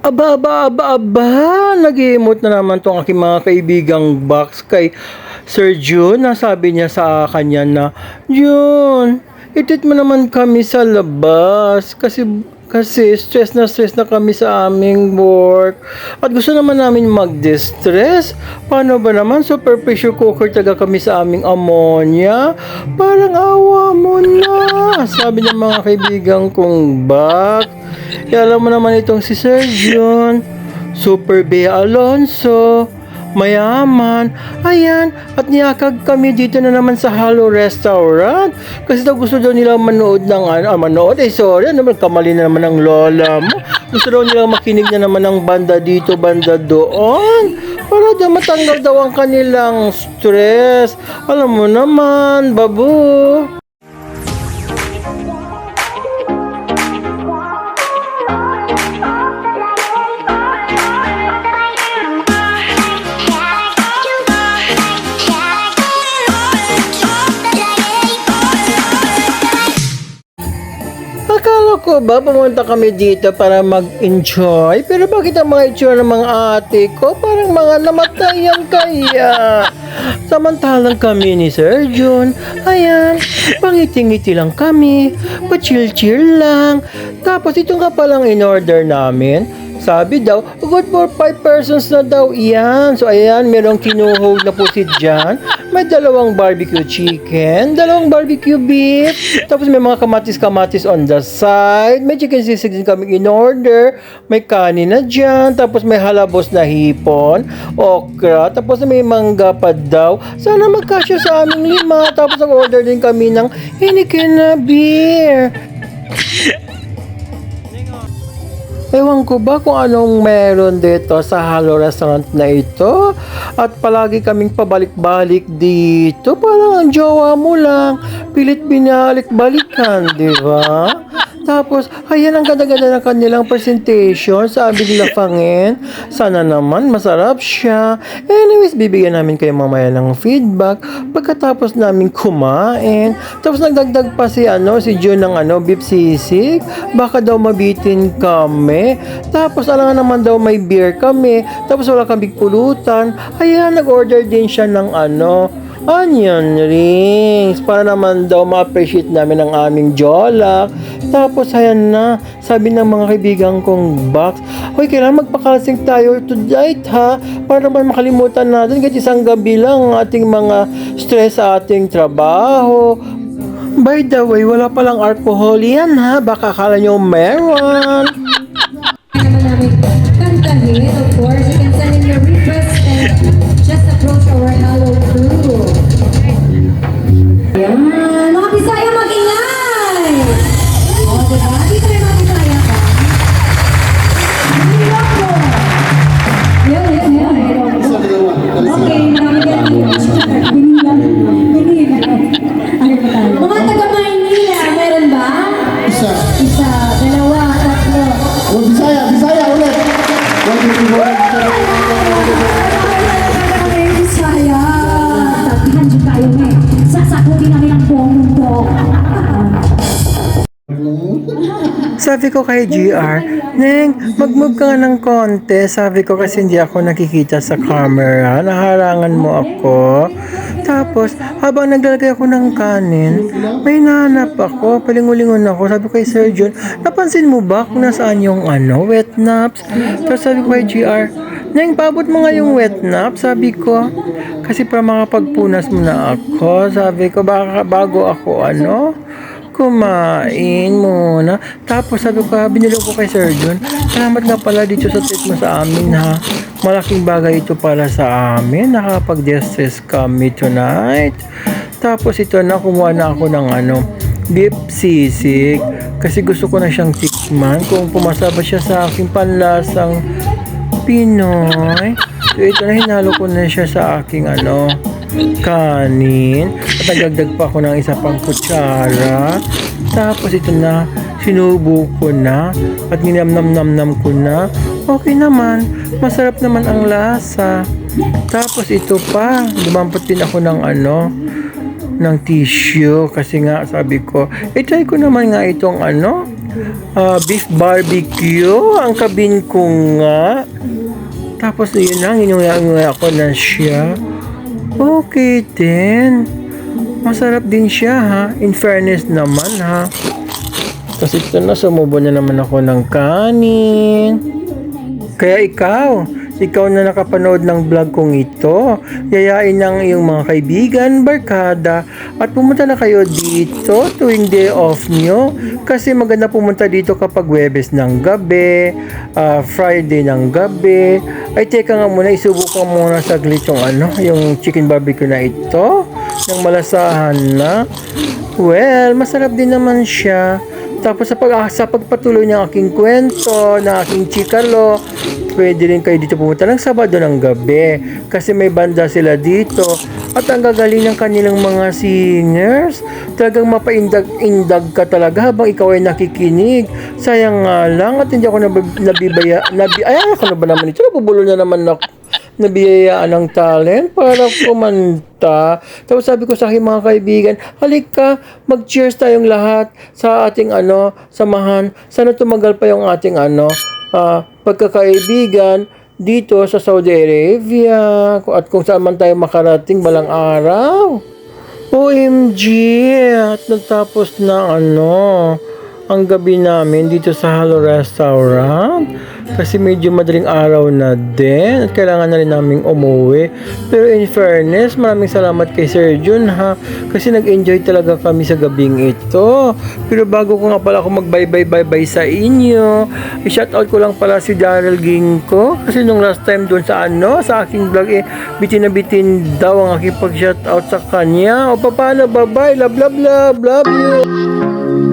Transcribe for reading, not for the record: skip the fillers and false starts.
Aba, aba, aba, aba, nag-emote na naman tong aking mga kaibigang box kay Sir Jun na sabi niya sa kanya na, Jun, itit mo naman kami sa labas kasi stress na kami sa aming work at gusto naman namin mag-distress. Paano ba naman, super pressure cooker taga kami sa aming ammonia? Parang awa mo na, sabi ng mga kaibigan kong box. Alam mo naman itong si Sir Jun, Super Bea Alonso, mayaman, ayan, at niyakag kami dito na naman sa Halo Restaurant. Kasi daw gusto daw nila manood ng kamali na naman ng lola mo. Gusto daw nila makinig na naman ng banda dito, banda doon. Para daw matanggal daw ang kanilang stress. Alam mo naman, babu. Akala ko ba pumunta kami dito para mag-enjoy? Pero bakit ang mga itsura ng mga ate ko parang mga namatayan kaya? Samantalang kami ni Sir Jun, ayan, pangiti-ngiti lang kami, pa-chill-chill lang. Tapos ito nga palang in-order namin. Sabi daw, good for 5 persons na daw iyan. So ayan, merong kinuhog na pusit dyan. May dalawang barbecue chicken, dalawang barbecue beef, tapos may mga kamatis-kamatis on the side, may chicken sisig din kami in order, may kanin na dyan, tapos may halabos na hipon, okra, tapos may mangga pa daw. Sana magkasya sa aming 5, tapos nag-order din kami ng Heineken na beer. Ewan ko ba kung anong meron dito sa Halo Restaurant na ito. At palagi kaming pabalik-balik dito. Parang ang jowa mo lang. Pilit binalik-balikan, di ba? Tapos, ayan ang ganda-ganda ng kanilang presentation sa aming lapangin. Sana naman masarap siya. Anyways, bibigyan namin kayo mamaya ng feedback pagkatapos namin kumain. Tapos nagdagdag pa si Jun ng beef sisig. Baka daw mabitin kami. Tapos alam naman daw may beer kami. Tapos wala kaming pulutan. Ayan, nag-order din siya ng onion rings para naman daw ma-appreciate namin ang aming jolak. Tapos ayan na, sabi ng mga kaibigan kong box, hoy, kailangan magpakalasing tayo tonight ha, para naman makalimutan natin kahit isang gabi lang ang ating mga stress sa ating trabaho. By the way, wala palang alcohol yan ha, baka akala nyo meron. Kantahin, of course, you can send in your request and just approach our Hello crew. Ayan, mga Bisaya mag-ingay! O, diba? Di tayo mga Bisaya ka? Hindi ako! Yan. Okay, nakakagyan mga taga Maynila, meron ba? Isa, dalawa, tatlo. Bisaya ulit. Bisaya. Tagihan dyan tayo sasagutin namin ang buong-buong. Sabi ko kay GR, Neng, mag-move ka nga ng konti. Sabi ko kasi hindi ako nakikita sa camera. Naharangan mo ako. Tapos, habang naglalagay ako ng kanin, may nahanap ako. Palingulingon ako. Sabi ko kay Sir Jun, napansin mo ba kung nasaan yung wet naps? Tapos sabi ko kay GR, Neng, paabot mo nga yung wet nap. Sabi ko, kasi para makapagpunas mo na ako. Sabi ko, baka bago ako kumain muna. Tapos sabi ko, binilo ko kay Sir Jun, salamat nga pala dito sa tip mo sa amin ha. Malaking bagay ito para sa amin. Nakapag-distress kami tonight. Tapos ito na, kumuha na ako ng beef sisig. Kasi gusto ko na siyang tikman. Kung pumasa ba siya sa aking panlasang Pinoy. So ito na, hinalo ko na siya sa aking kanin. At nagdagdag pa ako ng isa pang kutsara. Tapos ito na, sinubo ko na. At ninamnam-namnam ko na. Okay naman. Masarap naman ang lasa. Tapos ito pa, dumampot din ako ng tissue. Kasi nga, sabi ko, try ko naman nga itong beef barbecue. Ang kabin ko nga. Tapos yun lang, inuya ko na siya. Okay din. Masarap din siya ha. In fairness naman ha. Kasi ito na, sumubo na naman ako ng kanin. Kaya ikaw na nakapanood ng vlog kong ito, yayain ng iyong mga kaibigan, barkada, at pumunta na kayo dito tuwing day off nyo. Kasi maganda pumunta dito kapag Huwebes ng gabi, Friday ng gabi. Ay teka nga muna, isubukan muna saglit yung chicken barbecue na ito, ng malasahan na. Well, masarap din naman siya. Tapos sa pagpatuloy ng aking kwento, ng aking chikalo, pwede rin kayo dito pumunta ng Sabado ng gabi. Kasi may banda sila dito. At ang gagaling ng kanilang mga singers. Talagang mapaindag-indag ka talaga habang ikaw ay nakikinig. Sayang nga lang at hindi ako ako na ba naman ito? Nabubulo na naman ako. Nabiyayaan ng talent para kumanta. Tapos sabi ko sa aking mga kaibigan, halika, mag-cheers tayong lahat sa ating samahan. Sana tumagal pa yung ating pagkakaibigan dito sa Saudi Arabia at kung saan man tayo makarating balang araw. OMG! At natapos na ang gabi namin dito sa Halo Restaurant kasi medyo madaling araw na din at kailangan na rin namin umuwi. Pero in fairness, maraming salamat kay Sir Jun ha, kasi nag-enjoy talaga kami sa gabing ito. Pero bago ko nga pala ako mag-bye-bye sa inyo, i-shoutout ko lang pala si Daryl Ginko kasi nung last time doon sa aking vlog bitin na bitin daw ang aking pag-shoutout sa kanya. O paano, bye-bye, love you.